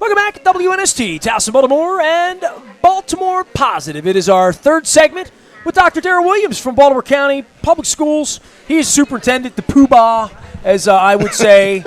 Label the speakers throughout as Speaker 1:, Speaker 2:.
Speaker 1: Welcome back, WNST, Towson, Baltimore, and Baltimore Positive. It is our third segment with Dr. Darrell Williams from Baltimore County Public Schools. He is superintendent, the poobah, as I would say,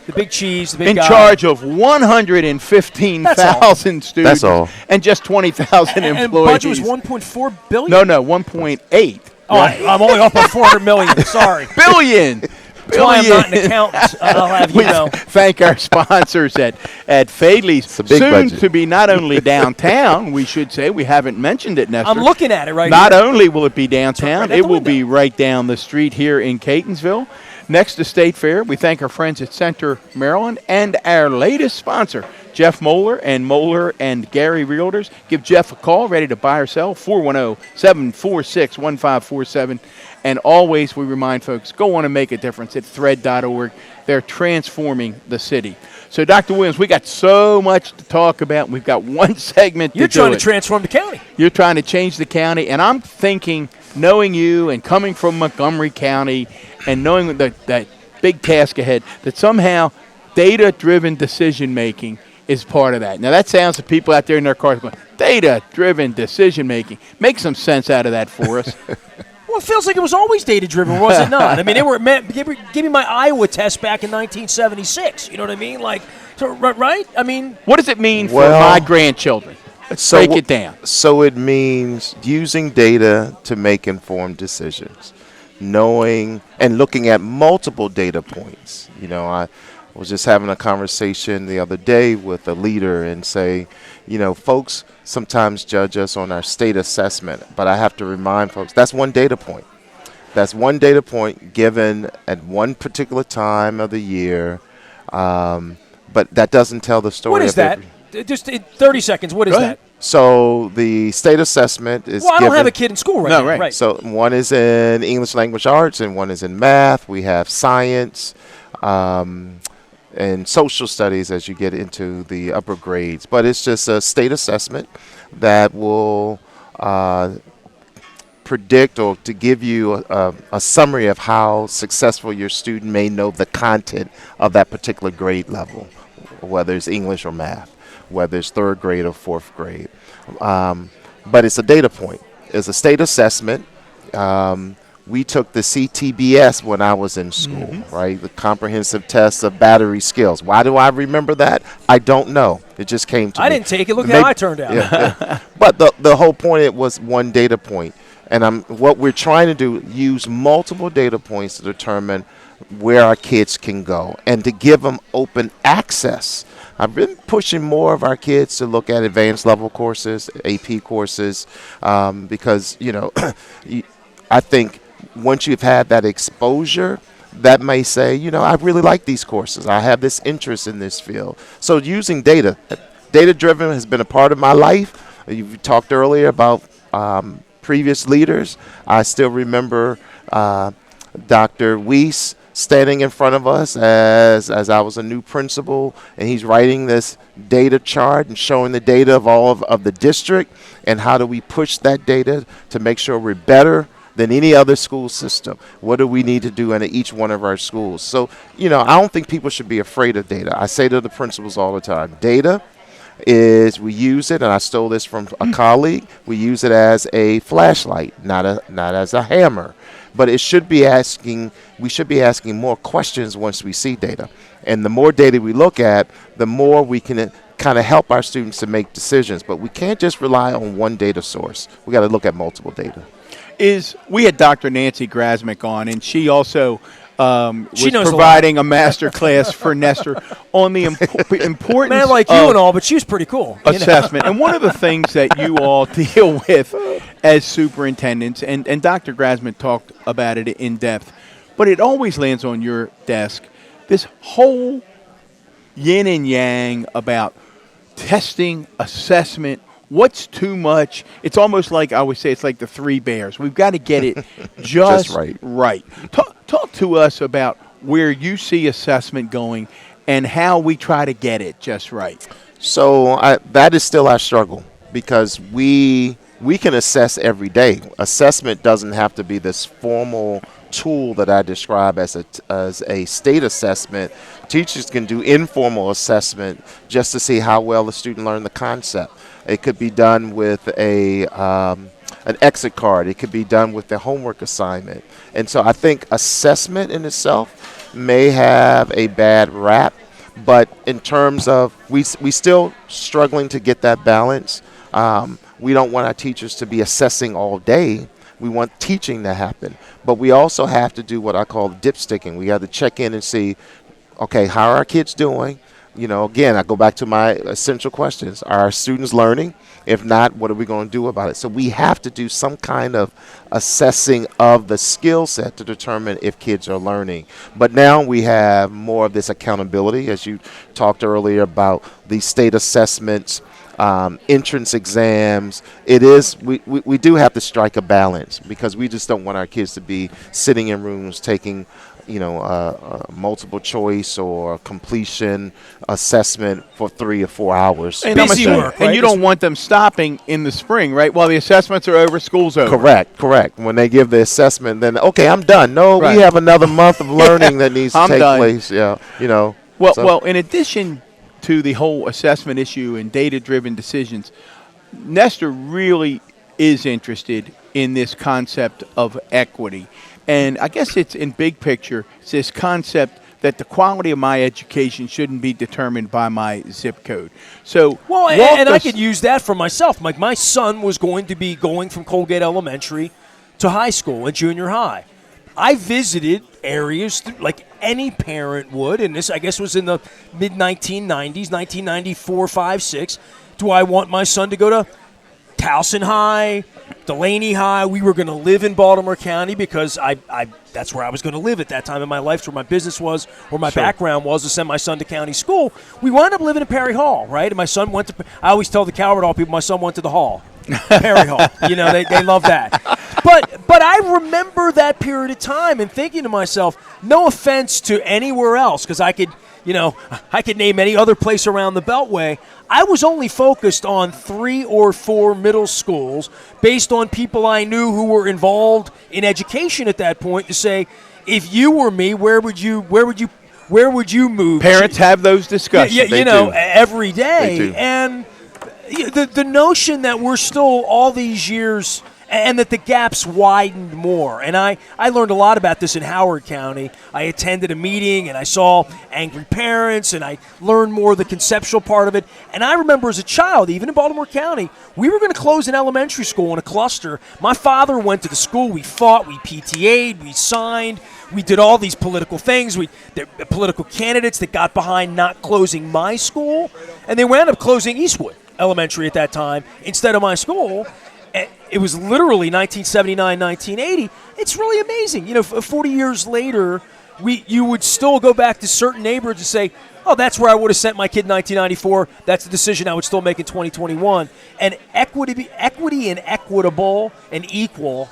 Speaker 1: the big cheese, the big guy.
Speaker 2: In charge of 115,000 students.
Speaker 3: That's all.
Speaker 2: And just 20,000 employees.
Speaker 1: And budget was $1.4 billion?
Speaker 2: No, 1.8.
Speaker 1: Oh, I'm only off by $400 million. Sorry.
Speaker 2: Billion.
Speaker 1: That's why I'm not an accountant. I'll have you know.
Speaker 2: Thank our sponsors at Fadley's.
Speaker 3: It's a big
Speaker 2: Soon
Speaker 3: budget.
Speaker 2: to be not only downtown, we should say. We haven't mentioned it, Nestor.
Speaker 1: I'm looking at it right
Speaker 2: Not
Speaker 1: here.
Speaker 2: only will it be downtown,
Speaker 1: right out
Speaker 2: it
Speaker 1: the
Speaker 2: will
Speaker 1: window.
Speaker 2: be right down the street here in Catonsville. Next to State Fair, we thank our friends at Center, Maryland, and our latest sponsor, Jeff Moeller and Gary Realtors. Give Jeff a call, ready to buy or sell, 410-746-1547. And always we remind folks, go on and make a difference at thread.org. They're transforming the city. So, Dr. Williams, we got so much to talk about. We've got one segment
Speaker 1: You're
Speaker 2: to do
Speaker 1: trying
Speaker 2: it.
Speaker 1: to transform the county.
Speaker 2: You're trying to change the county, and I'm thinking, knowing you and coming from Montgomery County and knowing that big task ahead, that somehow data-driven decision-making is part of that. Now, that sounds to people out there in their cars going, data-driven decision-making. Make some sense out of that for us.
Speaker 1: Well, it feels like it was always data-driven, was it not? I mean, give me my Iowa test back in 1976. You know what I mean? Like, so, right? I mean,
Speaker 2: What does it mean for
Speaker 3: Well,
Speaker 2: my grandchildren? Let's break it down.
Speaker 3: So it means using data to make informed decisions, knowing and looking at multiple data points. You know, I was just having a conversation the other day with a leader and say, you know, folks sometimes judge us on our state assessment, but I have to remind folks that's one data point. That's one data point given at one particular time of the year, but that doesn't tell the story.
Speaker 1: what is that? Just in 30 seconds, what is that?
Speaker 3: So the state assessment is
Speaker 1: Well, I don't
Speaker 3: given,
Speaker 1: have a kid in school right
Speaker 2: No,
Speaker 1: now.
Speaker 2: right.
Speaker 3: So one is in English language arts and one is in math. We have science and social studies as you get into the upper grades. But it's just a state assessment that will predict or to give you a summary of how successful your student may know the content of that particular grade level, whether it's English or math, whether it's third grade or fourth grade. But it's a data point. It's a state assessment. We took the CTBS when I was in school, right? The comprehensive test of battery skills. Why do I remember that? I don't know. It just came to me.
Speaker 1: I didn't take it. Look how I turned out.
Speaker 3: Yeah. But the whole point, it was one data point. And what we're trying to do, use multiple data points to determine where our kids can go and to give them open access. I've been pushing more of our kids to look at advanced level courses, AP courses, because, you know, I think once you've had that exposure, that may say, you know, I really like these courses. I have this interest in this field. So using data-driven has been a part of my life. You talked earlier about previous leaders. I still remember Dr. Weiss standing in front of us as I was a new principal, and he's writing this data chart and showing the data of all of the district and how do we push that data to make sure we're better than any other school system. What do we need to do in each one of our schools? So, you know, I don't think people should be afraid of data. I say to the principals all the time, data is, we use it, and I stole this from a colleague, we use it as a flashlight, not as a hammer. But we should be asking more questions once we see data. And the more data we look at, the more we can kind of help our students to make decisions. But we can't just rely on one data source. We got to look at multiple data.
Speaker 2: We had Dr. Nancy Grasmick on, and she also was
Speaker 1: knows
Speaker 2: providing a master class for Nestor on the importance
Speaker 1: Man like you and all, but she's pretty cool.
Speaker 2: assessment. And one of the things that you all deal with as superintendents, and Dr. Grasmick talked about it in depth, but it always lands on your desk, this whole yin and yang about testing, assessment, what's too much. It's almost like, I always say, it's like the three bears. We've got to get it just right. Talk to us about where you see assessment going and how we try to get it just right.
Speaker 3: So that is still our struggle, because we can assess every day. Assessment doesn't have to be this formal tool that I describe as a state assessment. Teachers can do informal assessment just to see how well the student learned the concept. It could be done with an exit card. It could be done with the homework assignment. And so I think assessment in itself may have a bad rap, but in terms of we still struggling to get that balance. We don't want our teachers to be assessing all day. We want teaching to happen. But we also have to do what I call dipsticking. We have to check in and see, okay, how are our kids doing? You know, again, I go back to my essential questions. Are our students learning? If not, what are we going to do about it? So we have to do some kind of assessing of the skill set to determine if kids are learning. But now we have more of this accountability, as you talked earlier about these state assessments, entrance exams. We do have to strike a balance, because we just don't want our kids to be sitting in rooms taking multiple choice or completion assessment for 3 or 4 hours.
Speaker 2: And
Speaker 1: Busy work, right?
Speaker 2: And you don't want them stopping in the spring, right? While the assessments are over, school's over.
Speaker 3: Correct. When they give the assessment, then, okay, I'm done. No,
Speaker 2: Right.
Speaker 3: we have another month of learning that needs to
Speaker 2: I'm
Speaker 3: take
Speaker 2: done.
Speaker 3: place. Yeah,
Speaker 2: Well, in addition to the whole assessment issue and data-driven decisions, Nestor really is interested in this concept of equity. And I guess it's in big picture, it's this concept that the quality of my education shouldn't be determined by my zip code. So,
Speaker 1: Well, and I could use that for myself. Like, my son was going to be going from Colgate Elementary to high school and junior high. I visited areas like any parent would, and this, I guess, was in the mid-1990s, 1994, 5, 6. Do I want my son to go to Towson High, Delaney High? We were going to live in Baltimore County because that's where I was going to live at that time in my life, where my business was, where my background was, to send my son to county school. We wound up living in Perry Hall, right? And my son went to, I always tell the Calvert Hall people, my son went to the Hall, Perry Hall. They love that. But I remember that period of time and thinking to myself, no offense to anywhere else, because I could name any other place around the Beltway. I was only focused on 3 or 4 middle schools based on people I knew who were involved in education at that point, to say, if you were me, where would you move?
Speaker 2: parents have those discussions.
Speaker 1: Yeah, every day.
Speaker 3: They do.
Speaker 1: And the notion that we're still all these years, and that the gaps widened more. And I learned a lot about this in Howard County. I attended a meeting, and I saw angry parents, and I learned more of the conceptual part of it. And I remember as a child, even in Baltimore County, we were going to close an elementary school in a cluster. My father went to the school. We fought. We PTA'd. We signed. We did all these political things. The political candidates that got behind not closing my school, and they wound up closing Eastwood Elementary at that time instead of my school. It was literally 1979, 1980. It's really amazing. 40 years later, you would still go back to certain neighborhoods and say, oh, that's where I would have sent my kid in 1994. That's the decision I would still make in 2021. And equity and equitable and equal,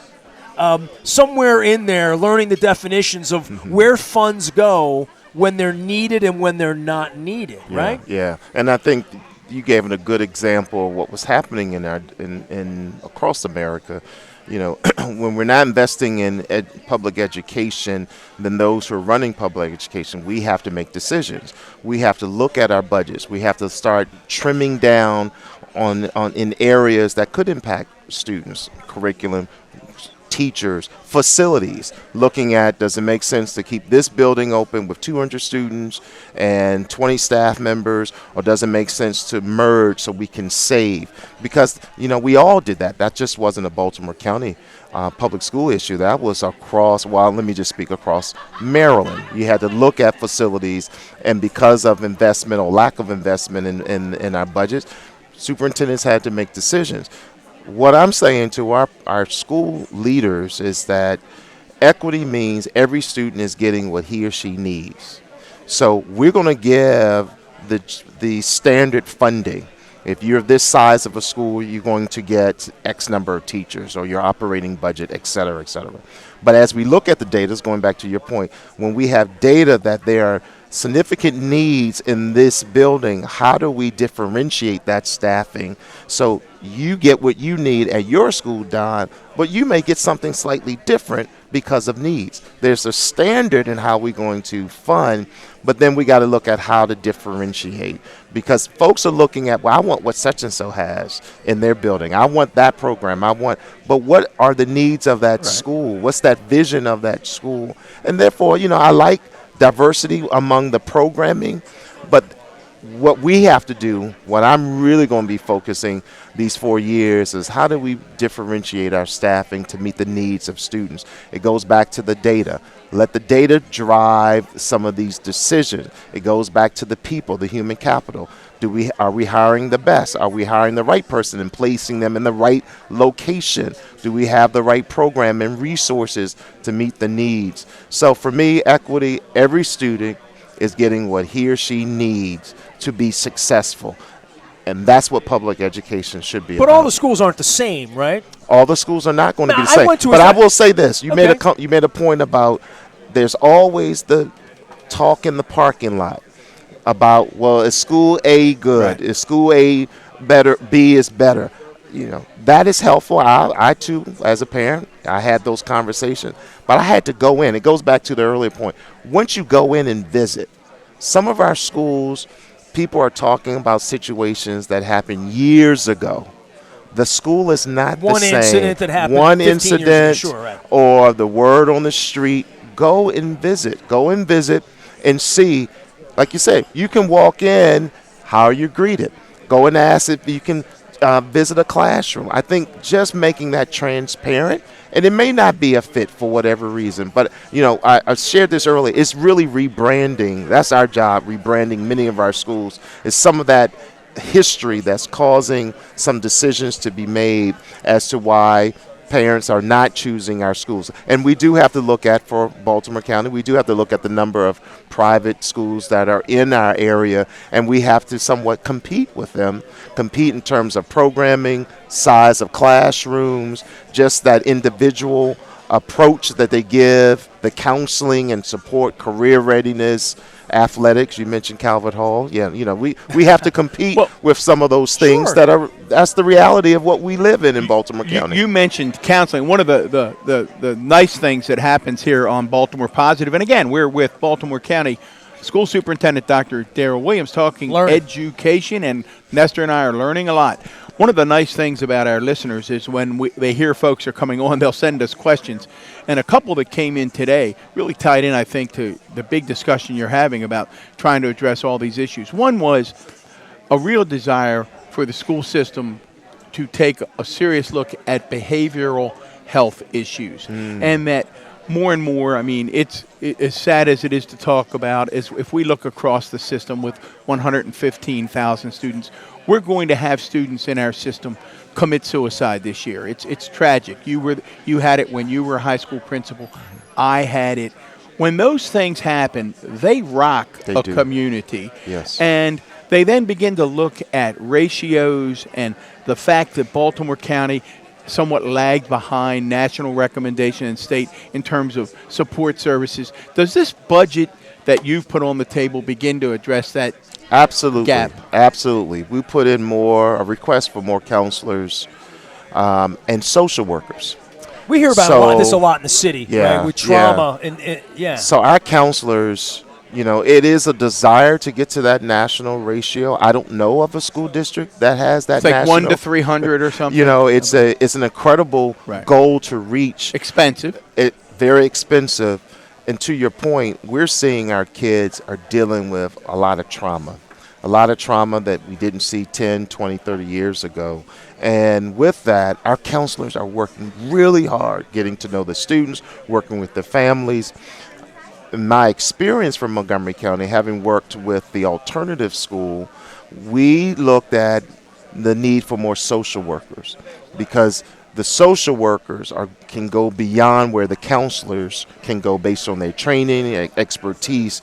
Speaker 1: somewhere in there, learning the definitions of where funds go when they're needed and when they're not needed, right?
Speaker 3: Yeah. And I think you gave a good example of what was happening in across America. When we're not investing in public education, then those who are running public education, we have to make decisions. We have to look at our budgets. We have to start trimming down in areas that could impact students, curriculum, teachers, facilities, looking at, does it make sense to keep this building open with 200 students and 20 staff members, or does it make sense to merge so we can save? Because, we all did that. That just wasn't a Baltimore County public school issue. That was across Maryland. You had to look at facilities, and because of investment or lack of investment in our budgets, superintendents had to make decisions. What I'm saying to our school leaders is that equity means every student is getting what he or she needs. So we're going to give the standard funding. If you're this size of a school, you're going to get X number of teachers, or your operating budget, et cetera, et cetera. But as we look at the data, going back to your point, when we have data that they are significant needs in this building. How do we differentiate that staffing so you get what you need at your school, Don, but you may get something slightly different because of needs? There's a standard in how we're going to fund, but then we got to look at how to differentiate, because folks are looking at, well, I want what such and so has in their building. I want that program. But what are the needs of that school? What's that vision of that school? And therefore, I like diversity among the programming, but what we have to do, what I'm really going to be focusing these 4 years, is how do we differentiate our staffing to meet the needs of students? It goes back to the data. Let the data drive some of these decisions. It goes back to the people, the human capital. Are we hiring the best? Are we hiring the right person and placing them in the right location? Do we have the right program and resources to meet the needs? So for me, equity, every student is getting what he or she needs to be successful. And that's what public education should be
Speaker 1: But
Speaker 3: about.
Speaker 1: all the schools aren't the same, right?
Speaker 3: All the schools are not going to be the
Speaker 1: I
Speaker 3: same.
Speaker 1: went to
Speaker 3: But
Speaker 1: a-
Speaker 3: I will say this. You
Speaker 1: Okay.
Speaker 3: made a point about there's always the talk in the parking lot about, well, is school A good?
Speaker 1: Right.
Speaker 3: Is school A better? B is better. That is helpful. I too, as a parent, I had those conversations. But I had to go in. It goes back to the earlier point. Once you go in and visit, some of our schools, people are talking about situations that happened years ago. The school is not
Speaker 1: One
Speaker 3: the same.
Speaker 1: incident that happened
Speaker 3: One
Speaker 1: 15 years ago,
Speaker 3: incident
Speaker 1: sure, right.
Speaker 3: or the word on the street. Go and visit. Go and visit and see. Like you say, you can walk in. How are you greeted? Go and ask if you can visit a classroom. I think just making that transparent, and it may not be a fit for whatever reason, but I shared this earlier. It's really rebranding. That's our job, rebranding many of our schools. It's some of that history that's causing some decisions to be made as to why parents are not choosing our schools. And we do have to look at, for Baltimore County, we do have to look at the number of private schools that are in our area, and we have to somewhat compete with them, compete in terms of programming, size of classrooms, just that individual approach that they give, the counseling and support, career readiness, athletics. You mentioned Calvert Hall. Yeah, we have to compete with some of those things
Speaker 1: Sure.
Speaker 3: that's the reality of what we live in Baltimore County.
Speaker 2: You mentioned counseling. One of the nice things that happens here on Baltimore Positive, and again, we're with Baltimore County School Superintendent Dr. Darrell Williams talking education, and Nestor and I are learning a lot. One of the nice things about our listeners is when they hear folks are coming on, they'll send us questions. And a couple that came in today really tied in, I think, to the big discussion you're having about trying to address all these issues. One was a real desire for the school system to take a serious look at behavioral health issues. And that more and more, I mean, it's as sad as it is to talk about, is if we look across the system with 115,000 students, we're going to have students in our system commit suicide this year. It's tragic. You had it when you were a high school principal. I had it. When those things happen, they rock a community.
Speaker 3: Yes.
Speaker 2: And they then begin to look at ratios and the fact that Baltimore County somewhat lagged behind national recommendation and state in terms of support services. Does this budget that you've put on the table begin to address that gap?
Speaker 3: Absolutely. We put in a request for more counselors and social workers.
Speaker 1: We hear about this a lot in the city, right? With trauma
Speaker 3: So our counselors, it is a desire to get to that national ratio. I don't know of a school district that has that.
Speaker 2: It's like
Speaker 3: national.
Speaker 2: 1 to 300 or something.
Speaker 3: It's an incredible goal to reach.
Speaker 2: Expensive.
Speaker 3: Very expensive. And to your point, we're seeing our kids are dealing with a lot of trauma that we didn't see 10, 20, 30 years ago. And with that, our counselors are working really hard, getting to know the students, working with the families. In my experience from Montgomery County, having worked with the alternative school, we looked at the need for more social workers, because the social workers can go beyond where the counselors can go based on their training and expertise,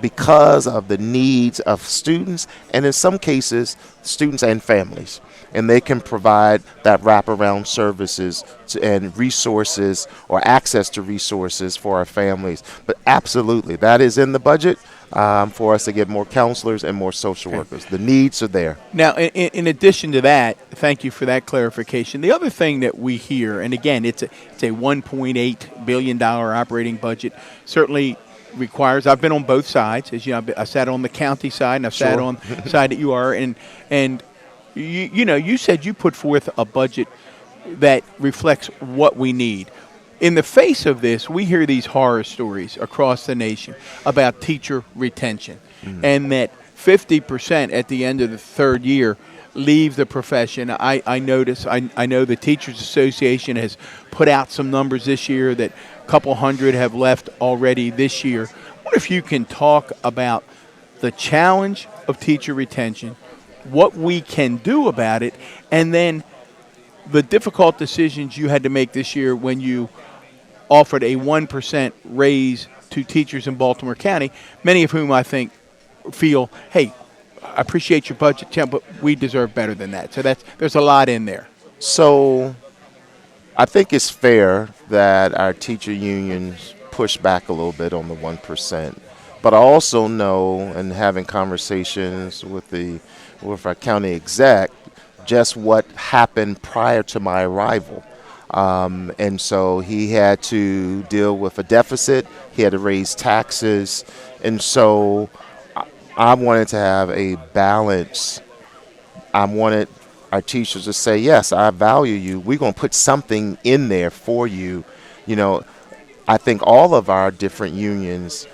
Speaker 3: because of the needs of students, and in some cases, students and families. And they can provide that wraparound services and resources, or access to resources for our families. But absolutely, that is in the budget. for us to get more counselors and more social workers. The needs are there.
Speaker 2: Now, in addition to that, thank you for that clarification. The other thing that we hear, and again, it's a $1.8 billion operating budget, certainly requires. I've been on both sides, as you know. I sat on the county side, and I've sat on the side that you are, and you said you put forth a budget that reflects what we need. In the face of this, we hear these horror stories across the nation about teacher retention, and that 50% at the end of the third year leave the profession. I notice. I know the Teachers Association has put out some numbers this year that a couple hundred have left already this year. I wonder if you can talk about the challenge of teacher retention, what we can do about it, and then the difficult decisions you had to make this year when you offered a 1% raise to teachers in Baltimore County, many of whom I think feel, hey, I appreciate your budget, Tim, but we deserve better than that. So there's a lot in there.
Speaker 3: So I think it's fair that our teacher unions push back a little bit on the 1%. But I also know, and having conversations with our county exec, just what happened prior to my arrival. And so he had to deal with a deficit. He had to raise taxes. And so I wanted to have a balance. I wanted our teachers to say, yes, I value you. We're going to put something in there for you. I think all of our different unions,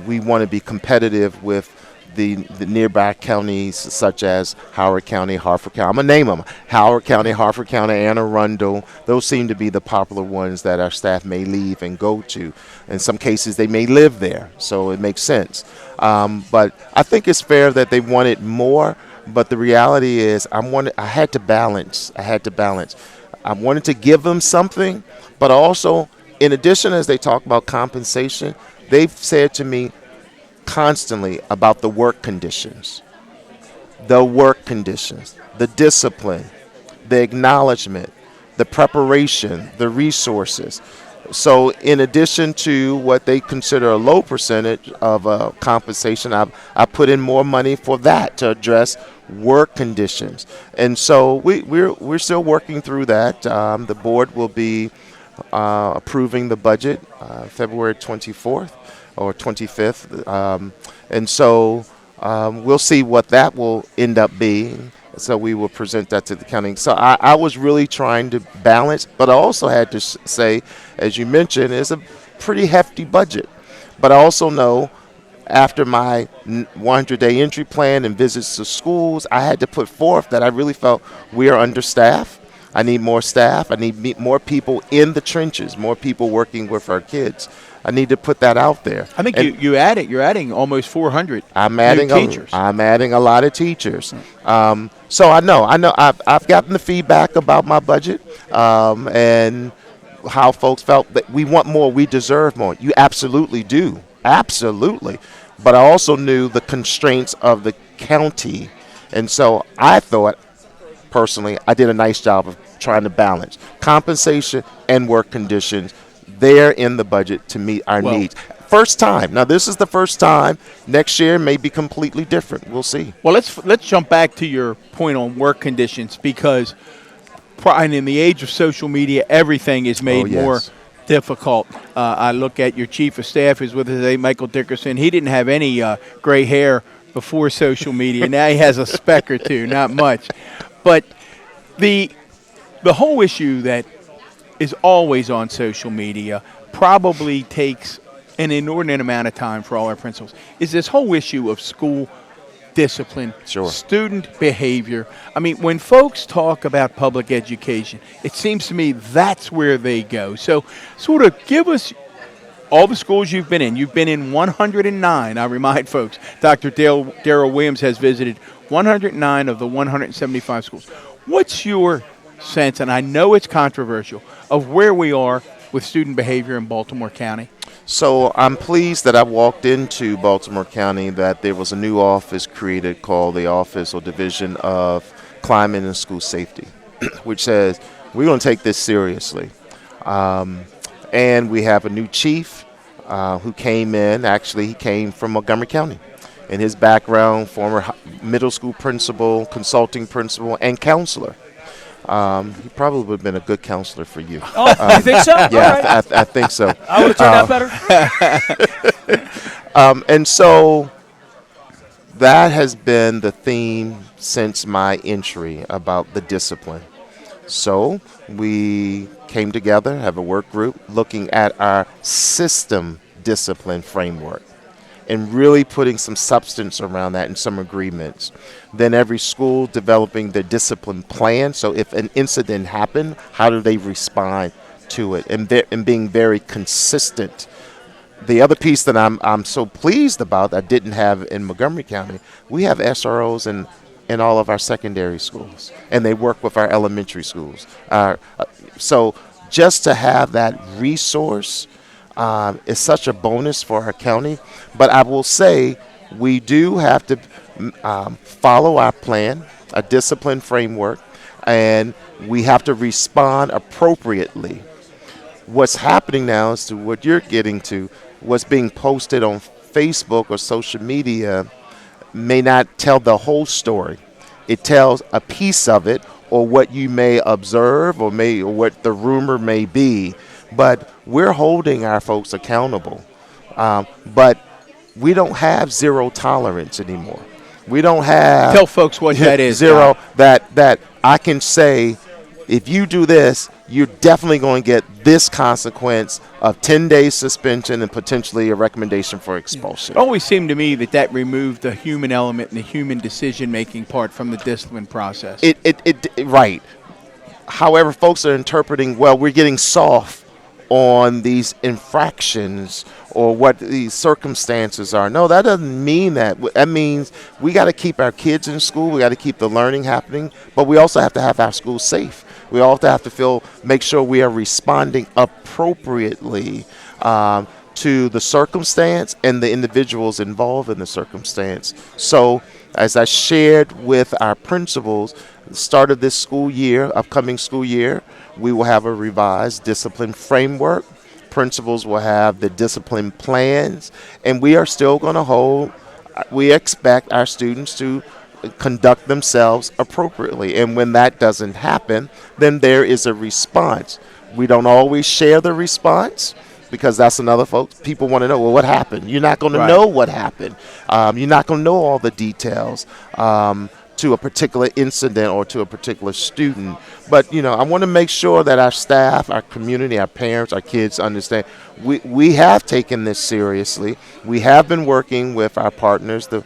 Speaker 3: we want to be competitive with the nearby counties such as Howard County, Harford County. I'm going to name them. Howard County, Harford County, Anne Arundel. Those seem to be the popular ones that our staff may leave and go to. In some cases, they may live there, so it makes sense. But I think it's fair that they wanted more, but the reality is I had to balance. I wanted to give them something, but also, in addition, as they talk about compensation, they've said to me constantly about the work conditions, the discipline, the acknowledgement, the preparation, the resources. So in addition to what they consider a low percentage of compensation, I put in more money for that to address work conditions. And so we're still working through that. The board will be approving the budget February 24th. Or 25th. And so we'll see what that will end up being. So we will present that to the county. So I was really trying to balance, but I also had to say, as you mentioned, it's a pretty hefty budget. But I also know after my 100-day entry plan and visits to schools, I had to put forth that I really felt we are understaffed. I need more staff. I need more people in the trenches, more people working with our kids. I need to put that out there.
Speaker 2: I think you're adding almost 400 new teachers.
Speaker 3: I'm adding a lot of teachers. So I know I've gotten the feedback about my budget and how folks felt that we want more, we deserve more. You absolutely do. Absolutely. But I also knew the constraints of the county. And so I thought, personally, I did a nice job of trying to balance compensation and work conditions there in the budget to meet our needs. First time. Now, this is the first time. Next year may be completely different. We'll see.
Speaker 2: Well, let's jump back to your point on work conditions, because in the age of social media, everything is made more difficult. I look at your chief of staff who's with us today, Michael Dickerson. He didn't have any gray hair before social media. Now he has a speck or two, not much. But the whole issue that is always on social media, probably takes an inordinate amount of time for all our principals, is this whole issue of school discipline, student behavior. I mean, when folks talk about public education, it seems to me that's where they go. So sort of give us all the schools you've been in. You've been in 109, I remind folks. Dr. Darrell Williams has visited 109 of the 175 schools. What's your sense, and I know it's controversial, of where we are with student behavior in Baltimore County?
Speaker 3: So I'm pleased that I walked into Baltimore County that there was a new office created called the Office or Division of Climate and School Safety, which says we're going to take this seriously. And we have a new chief who came in. Actually, he came from Montgomery County. In his background, former middle school principal, consulting principal, and counselor. He probably would have been a good counselor for you.
Speaker 1: Oh, you think so?
Speaker 3: Yeah,
Speaker 1: All right.
Speaker 3: I think so.
Speaker 1: I would have turned out better.
Speaker 3: And so that has been the theme since my entry about the discipline. So we came together, have a work group looking at our system discipline framework and really putting some substance around that and some agreements. Then every school developing their discipline plan. So if an incident happened, how do they respond to it? And being very consistent. The other piece that I'm so pleased about that I didn't have in Montgomery County, we have SROs in all of our secondary schools, and they work with our elementary schools. So just to have that resource is such a bonus for our county. But I will say we do have to follow our plan, a discipline framework, and we have to respond appropriately. What's happening now is to what you're getting to, what's being posted on Facebook or social media may not tell the whole story. It tells a piece of it, or what you may observe, or what the rumor may be. But we're holding our folks accountable. But we don't have zero tolerance anymore. We don't have
Speaker 2: Tell folks what that is.
Speaker 3: zero
Speaker 2: Doc.
Speaker 3: that I can say, if you do this, you're definitely going to get this consequence of 10 days suspension and potentially a recommendation for expulsion.
Speaker 2: It always seemed to me that removed the human element and the human decision-making part from the discipline process.
Speaker 3: Right. However, folks are interpreting, well, we're getting soft on these infractions or what these circumstances are. No, that doesn't mean that. That means we got to keep our kids in school. We got to keep the learning happening, but we also have to have our schools safe. We also have to make sure we are responding appropriately to the circumstance and the individuals involved in the circumstance. So, as I shared with our principals, the start of this school year, upcoming school year, we will have a revised discipline framework. Principals will have the discipline plans, and we are still going to we expect our students to conduct themselves appropriately. And when that doesn't happen, then there is a response. We don't always share the response, because that's another folks. People want to know, well, what happened? You're not going to know what happened. You're not going to know all the details to a particular incident or to a particular student. But, I want to make sure that our staff, our community, our parents, our kids understand we have taken this seriously. We have been working with our partners, the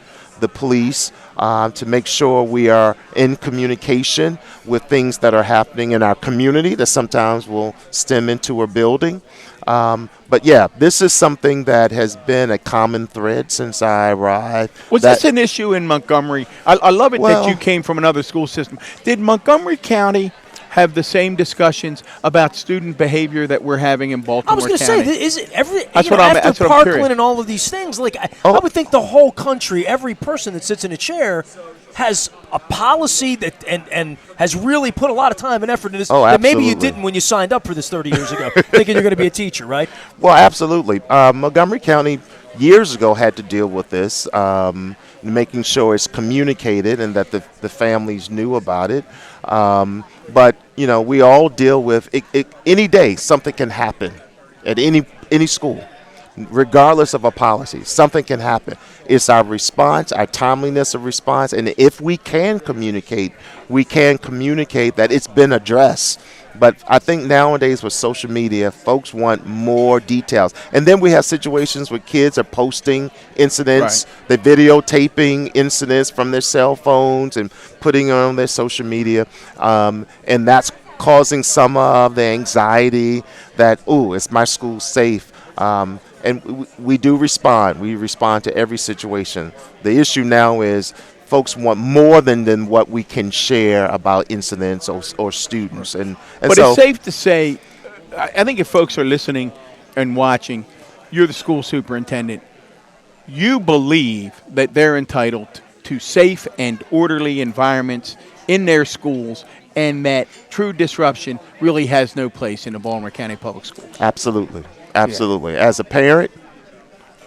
Speaker 3: police, to make sure we are in communication with things that are happening in our community that sometimes will stem into a building. But yeah, this is something that has been a common thread since I arrived.
Speaker 2: Was this an issue in Montgomery? I love it that you came from another school system. Did Montgomery County have the same discussions about student behavior that we're having in Baltimore
Speaker 1: I was going to
Speaker 2: County?
Speaker 1: say, is it
Speaker 2: That's what
Speaker 1: after
Speaker 2: I'm
Speaker 1: Parkland
Speaker 2: curious.
Speaker 1: and all of these things? Like, I would think the whole country, every person that sits in a chair, has a policy that and has really put a lot of time and effort in this.
Speaker 3: Oh,
Speaker 1: that maybe you
Speaker 3: absolutely.
Speaker 1: didn't when you signed up for this 30 years ago, thinking you're going to be a teacher, right?
Speaker 3: Well, absolutely. Montgomery County years ago had to deal with this, making sure it's communicated and that the families knew about it. But, we all deal with it. Any day something can happen at any school, regardless of a policy. Something can happen. It's our response, our timeliness of response. And if we can communicate that it's been addressed. But I think nowadays with social media, folks want more details. And then we have situations where kids are posting incidents, they're videotaping incidents from their cell phones and putting it on their social media. And that's causing some of the anxiety that, is my school safe? And we do respond. We respond to every situation. The issue now is folks want more than what we can share about incidents or students.
Speaker 2: But so, it's safe to say, I think if folks are listening and watching, you're the school superintendent, you believe that they're entitled to safe and orderly environments in their schools, and that true disruption really has no place in the Baltimore County Public Schools.
Speaker 3: Absolutely. Yeah. As a parent,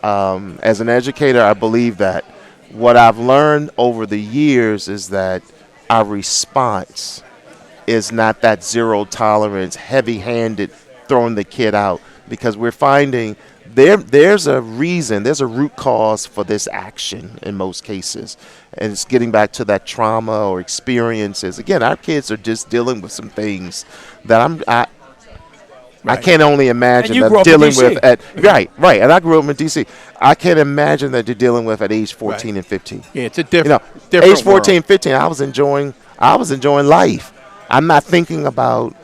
Speaker 3: As an educator, I believe that what I've learned over the years is that our response is not that zero tolerance, heavy-handed, throwing the kid out, because we're finding there's a reason, there's a root cause for this action in most cases, and it's getting back to that trauma or experiences. Again, our kids are just dealing with some things that I can't only imagine
Speaker 1: you
Speaker 3: them
Speaker 1: grew up in
Speaker 3: dealing
Speaker 1: DC.
Speaker 3: with at right, and I grew up in D.C. I can't imagine that they're dealing with at age 14 and 15.
Speaker 2: Yeah, it's a
Speaker 3: You
Speaker 2: different,
Speaker 3: know,
Speaker 2: different
Speaker 3: age 14,
Speaker 2: world.
Speaker 3: 15, I was enjoying life. I'm not thinking about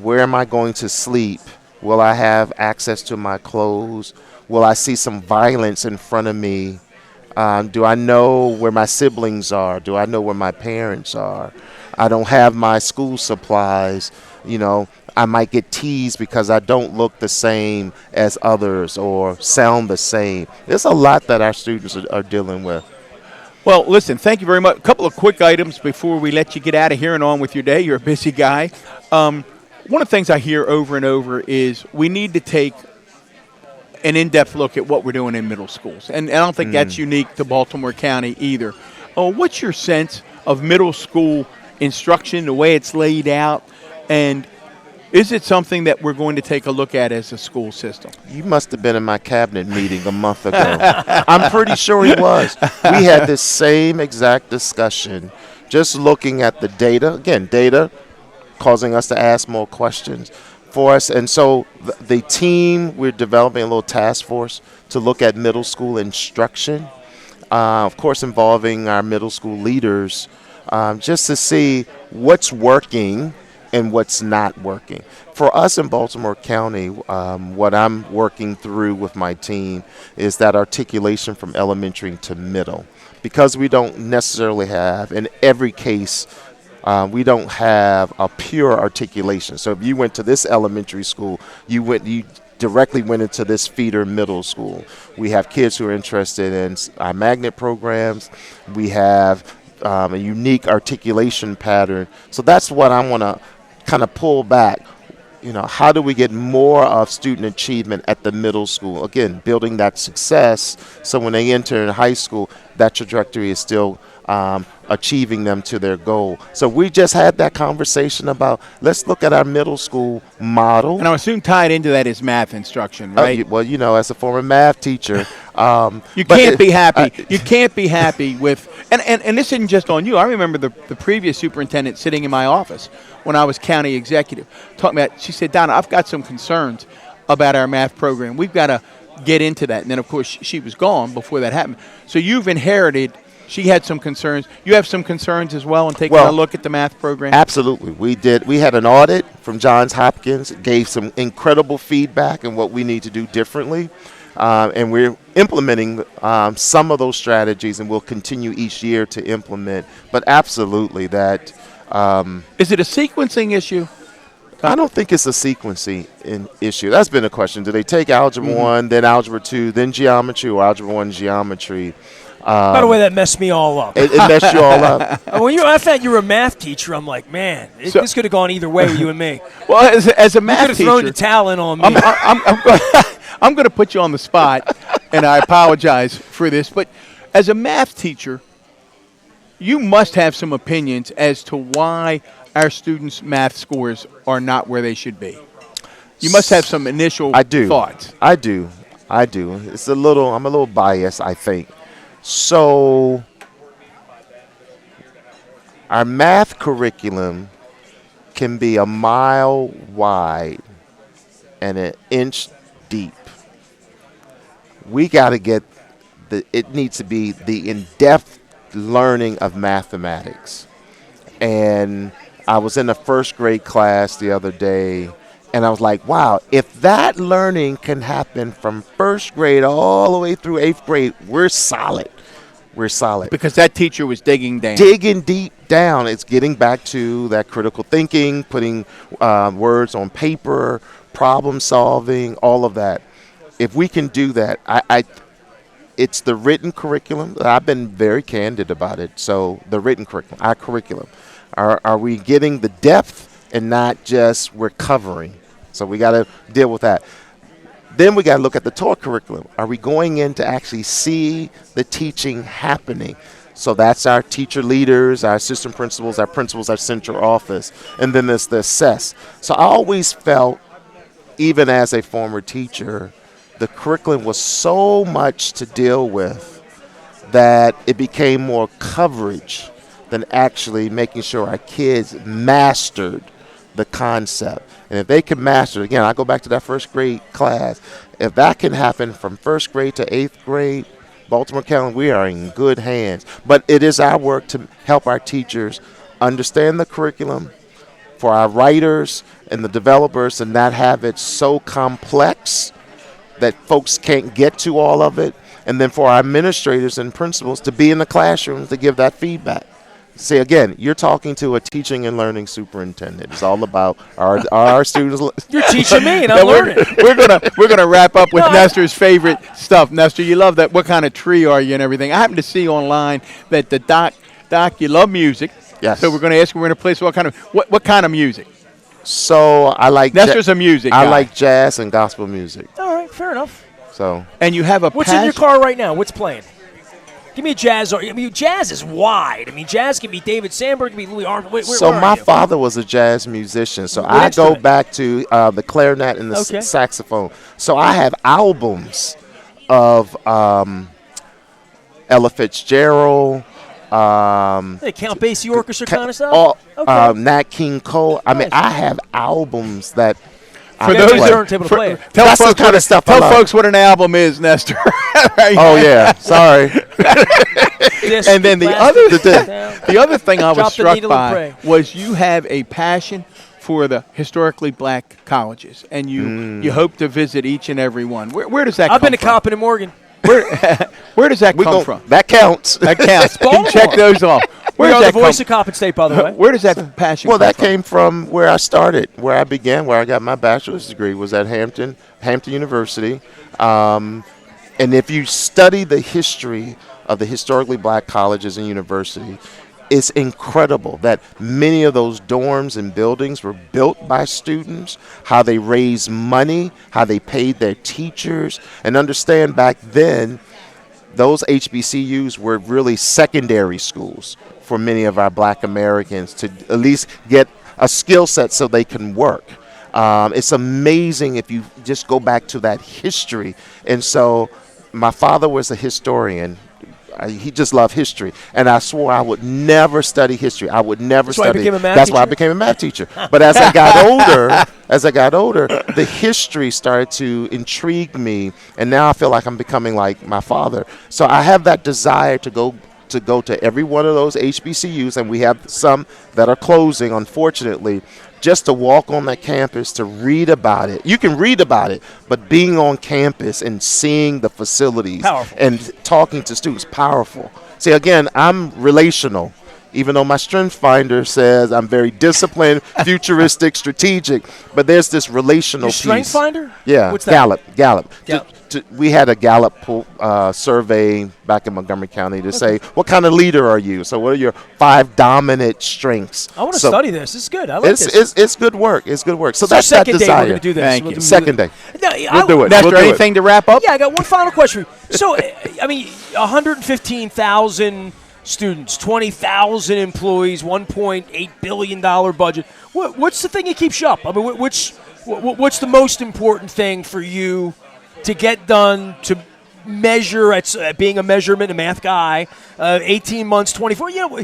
Speaker 3: where am I going to sleep? Will I have access to my clothes? Will I see some violence in front of me? Do I know where my siblings are? Do I know where my parents are? I don't have my school supplies. You know, I might get teased because I don't look the same as others or sound the same. There's a lot that our students are dealing with.
Speaker 2: Well, listen, thank you very much. A couple of quick items before we let you get out of here and on with your day. You're a busy guy. One of the things I hear over and over is we need to take an in-depth look at what we're doing in middle schools. And I don't think that's unique to Baltimore County either. What's your sense of middle school instruction, the way it's laid out, and is it something that we're going to take a look at as a school system?
Speaker 3: You must have been in my cabinet meeting a month ago. I'm pretty sure he was. We had this same exact discussion, just looking at the data. Again, data causing us to ask more questions for us. And so the team, we're developing a little task force to look at middle school instruction, of course involving our middle school leaders, just to see what's working and what's not working. For us in Baltimore County, what I'm working through with my team is that articulation from elementary to middle. Because we don't necessarily have, in every case, we don't have a pure articulation. So if you went to this elementary school, you directly went into this feeder middle school. We have kids who are interested in our magnet programs. We have a unique articulation pattern. So that's what I want to kind of pull back. You know, how do we get more of student achievement at the middle school? Again, building that success so when they enter in high school, that trajectory is still achieving them to their goal. So we just had that conversation about let's look at our middle school model.
Speaker 2: And I assume tied into that is math instruction, right?
Speaker 3: Well, you know, as a former math teacher,
Speaker 2: you can't be happy. You can't be happy with, and this isn't just on you. I remember the previous superintendent sitting in my office when I was county executive, talking about, she said, Donna, I've got some concerns about our math program. We've got to get into that. And then, of course, she was gone before that happened. So you've inherited, she had some concerns. You have some concerns as well in taking a look at the math program?
Speaker 3: Absolutely. We had an audit from Johns Hopkins. It gave some incredible feedback on what we need to do differently. And we're implementing some of those strategies, and we'll continue each year to implement. But absolutely that.
Speaker 2: Is it a sequencing issue?
Speaker 3: I don't think it's a sequencing issue. That's been a question. Do they take Algebra 1, then Algebra 2, then Geometry, or Algebra 1 Geometry?
Speaker 1: By the way, that messed me all up.
Speaker 3: It messed you all up.
Speaker 1: When I found you were a math teacher, I'm like, man, this could have gone either way with you and me.
Speaker 2: Well, as a math
Speaker 1: you could have
Speaker 2: teacher,
Speaker 1: thrown the talent on me.
Speaker 2: I'm going to put you on the spot, and I apologize for this, but as a math teacher, you must have some opinions as to why our students' math scores are not where they should be. You must have some initial thoughts.
Speaker 3: I do. I'm a little biased, I think. So our math curriculum can be a mile wide and an inch deep. We got to get it needs to be the in-depth learning of mathematics. And I was in a first grade class the other day, and I was like, wow, if that learning can happen from first grade all the way through 8th grade, we're solid. We're solid.
Speaker 2: Because that teacher was digging down.
Speaker 3: Digging deep down. It's getting back to that critical thinking, putting words on paper, problem solving, all of that. If we can do that, it's the written curriculum. I've been very candid about it. So the written curriculum, our curriculum. Are we getting the depth and not just we're covering? So we got to deal with that. Then we got to look at the taught curriculum. Are we going in to actually see the teaching happening? So that's our teacher leaders, our assistant principals, our central office. And then there's the assess. So I always felt, even as a former teacher, the curriculum was so much to deal with that it became more coverage than actually making sure our kids mastered the concept. And if they can master it, again, I go back to that first grade class. If that can happen from first grade to eighth grade, Baltimore County, we are in good hands. But it is our work to help our teachers understand the curriculum, for our writers and the developers to not have it so complex that folks can't get to all of it, and then for our administrators and principals to be in the classrooms to give that feedback. See, again, you're talking to a teaching and learning superintendent. It's all about our students.
Speaker 1: You're teaching me, and I'm learning.
Speaker 2: We're gonna wrap up with Nestor's favorite stuff. Nestor, you love that. What kind of tree are you and everything? I happen to see online that the doc, you love music.
Speaker 3: Yes.
Speaker 2: So we're going to ask you, we're going to play what kind of music?
Speaker 3: So I like
Speaker 2: Nestor's a music guy.
Speaker 3: I like jazz and gospel music.
Speaker 1: All right, fair enough.
Speaker 3: So.
Speaker 2: And you have a
Speaker 1: What's in your car right now? What's playing? Give me a jazz. I mean, jazz is wide. I mean, jazz can be David Sandberg, can be Louis Armstrong.
Speaker 3: So my father was a jazz musician. So I go back to the clarinet and the saxophone. So I have albums of Ella Fitzgerald.
Speaker 1: They Count Basie Orchestra kind of stuff?
Speaker 3: Nat King Cole. I mean, I have albums that
Speaker 1: for those turntable to play.
Speaker 3: Tell folks kind of stuff.
Speaker 2: Tell folks what an album is, Nestor.
Speaker 3: Oh yeah, sorry.
Speaker 2: And then the other thing I was struck by was you have a passion for the historically black colleges, and you hope to visit each and every one. Where does that come from?
Speaker 1: I've been to Coppin and Morgan.
Speaker 2: Where does that come from?
Speaker 3: That counts.
Speaker 2: That counts. You can check those off.
Speaker 1: We are the voice of Coppin State, by the way.
Speaker 2: Where does that passion come from?
Speaker 3: Well, that came from where I started, where I began, where I got my bachelor's degree was at Hampton University. And if you study the history of the historically black colleges and universities, it's incredible that many of those dorms and buildings were built by students, how they raised money, how they paid their teachers, and understand back then those HBCUs were really secondary schools for many of our black Americans to at least get a skill set so they can work. It's amazing if you just go back to that history. And so my father was a historian. He just loved history, and I swore I would never study history. I would never study. That's why I became a math teacher. But as I got older, the history started to intrigue me, and now I feel like I'm becoming like my father. So I have that desire to go to every one of those HBCUs, and we have some that are closing, unfortunately, just to walk on that campus, to read about it. You can read about it, but being on campus and seeing the facilities and talking to students, powerful. See, again, I'm relational. Even though my strength finder says I'm very disciplined, futuristic, strategic, but there's this relational piece.
Speaker 1: Strength finder?
Speaker 3: Yeah,
Speaker 1: what's that?
Speaker 3: Gallup. We had a Gallup survey back in Montgomery County to say, what kind of leader are you? So what are your 5 dominant strengths?
Speaker 1: I want to study this. It's good. I like this.
Speaker 3: It's good work. It's good work. So
Speaker 1: that's that desire. Second day we're going to do this.
Speaker 3: Thank you. Second day.
Speaker 1: No,
Speaker 3: we'll do it.
Speaker 2: Nestor, anything to wrap up?
Speaker 1: Yeah, I got one final question for you. So, I mean, 115,000 students, 20,000 employees, $1.8 billion budget. What's the thing that keeps you up? I mean, what's the most important thing for you to get done, to measure at being a math guy, 18 months, 24? You know,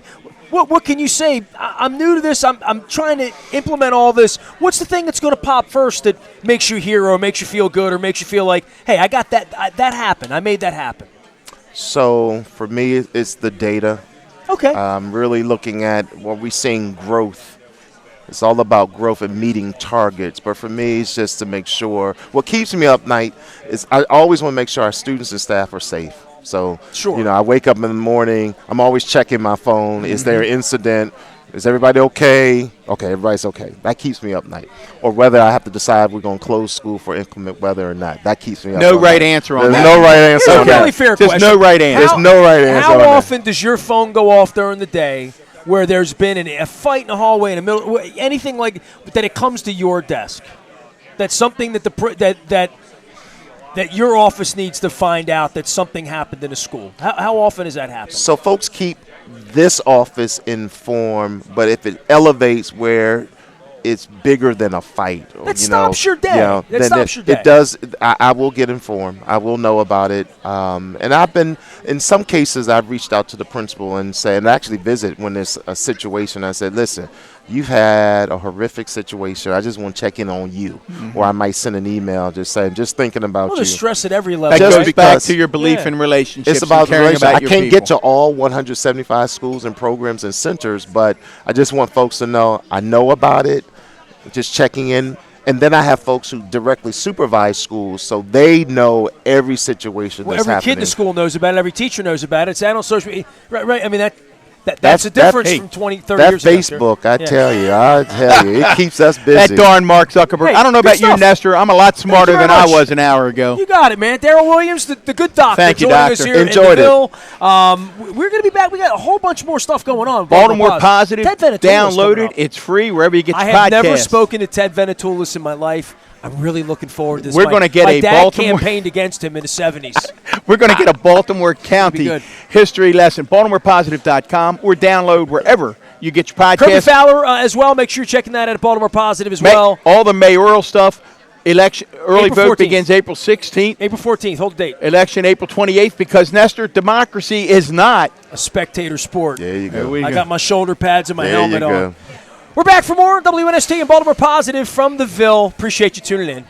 Speaker 1: what can you say? I'm new to this. I'm trying to implement all this. What's the thing that's going to pop first that makes you a hero, or makes you feel good, or makes you feel like, hey, I got that. That happened. I made that happen.
Speaker 3: So for me, it's the data.
Speaker 1: Okay.
Speaker 3: I'm really looking at what we're seeing growth. It's all about growth and meeting targets. But for me, it's just to make sure. What keeps me up night is I always want to make sure our students and staff are safe. So, I wake up in the morning. I'm always checking my phone. Is there an incident? Is everybody okay? Okay, everybody's okay. That keeps me up night. Or whether I have to decide we're going to close school for inclement weather or not. That keeps me up.
Speaker 2: No right answer on that.
Speaker 3: There's no right answer on that.
Speaker 1: It's a really fair question.
Speaker 2: There's no right answer.
Speaker 3: There's no right answer on that.
Speaker 1: How often does your phone go off during the day where there's been a fight in the hallway, in the middle, anything like that, it comes to your desk? That's something that that your office needs to find out that something happened in a school? How often does that happen?
Speaker 3: So folks keep this office informed, but if it elevates where it's bigger than a fight, or,
Speaker 1: That stops your day. That
Speaker 3: then
Speaker 1: stops your day.
Speaker 3: It does. I will get informed. I will know about it. And I've been, in some cases, I've reached out to the principal and said, and actually visit when there's a situation. I said, listen, you've had a horrific situation. I just want to check in on you. Or I might send an email just saying, just thinking about
Speaker 1: Well,
Speaker 3: you.
Speaker 1: there's stress at every level.
Speaker 2: That
Speaker 3: Just
Speaker 2: goes back
Speaker 3: because-
Speaker 2: to your belief
Speaker 1: Yeah.
Speaker 2: in relationships.
Speaker 3: It's about
Speaker 2: and caring
Speaker 3: relationship.
Speaker 2: about
Speaker 3: I
Speaker 2: your
Speaker 3: can't
Speaker 2: people.
Speaker 3: get to all 175 schools and programs and centers, but I just want folks to know I know about it, just checking in. And then I have folks who directly supervise schools, so they know every situation
Speaker 1: Well,
Speaker 3: that's
Speaker 1: every
Speaker 3: happening.
Speaker 1: kid in the school knows about it. Every teacher knows about it. It's out on social media. Right. I mean, that's the difference from 20, 30
Speaker 3: that
Speaker 1: years ago.
Speaker 3: Facebook, I
Speaker 1: Yeah.
Speaker 3: tell you, it keeps us busy.
Speaker 2: That darn Mark Zuckerberg.
Speaker 1: Hey,
Speaker 2: I don't know
Speaker 1: good
Speaker 2: about you,
Speaker 1: stuff.
Speaker 2: Nestor. I'm a lot smarter
Speaker 1: very
Speaker 2: than I
Speaker 1: much.
Speaker 2: was an hour ago.
Speaker 1: You got it, man. Daryl Williams, the good doctor,
Speaker 2: Thank you,
Speaker 1: joining us
Speaker 2: doctor.
Speaker 1: here
Speaker 3: Enjoyed
Speaker 1: in
Speaker 3: it.
Speaker 1: the Ville. We're going to be back. We got a whole bunch more stuff going on.
Speaker 2: Baltimore Positive.
Speaker 1: Ted Venetoulis
Speaker 2: Download
Speaker 1: coming
Speaker 2: it.
Speaker 1: up.
Speaker 2: It's free wherever you get
Speaker 1: I
Speaker 2: your
Speaker 1: have
Speaker 2: podcasts.
Speaker 1: never spoken to Ted Venetoulis in my life. I'm really looking forward to this.
Speaker 2: We're gonna get
Speaker 1: my
Speaker 2: a
Speaker 1: dad
Speaker 2: Baltimore-
Speaker 1: campaigned against him in the 70s.
Speaker 2: We're going to get a Baltimore County
Speaker 1: good.
Speaker 2: history lesson. BaltimorePositive.com or download wherever you get your
Speaker 1: Kirby
Speaker 2: podcasts.
Speaker 1: Fowler as well. Make sure you're checking that out at Baltimore Positive as
Speaker 2: Ma-
Speaker 1: well.
Speaker 2: All the mayoral stuff. Election early
Speaker 1: April
Speaker 2: vote
Speaker 1: 14th.
Speaker 2: begins April 16th.
Speaker 1: April 14th. Hold the date.
Speaker 2: Election April 28th, because Nestor, democracy is not.
Speaker 1: A spectator sport.
Speaker 3: There you
Speaker 2: There
Speaker 3: go.
Speaker 2: we
Speaker 1: I
Speaker 2: go.
Speaker 1: got my shoulder pads and my
Speaker 3: There
Speaker 1: helmet
Speaker 3: you
Speaker 1: on.
Speaker 3: go.
Speaker 1: We're back for more WNST and Baltimore Positive from the Ville. Appreciate you tuning in.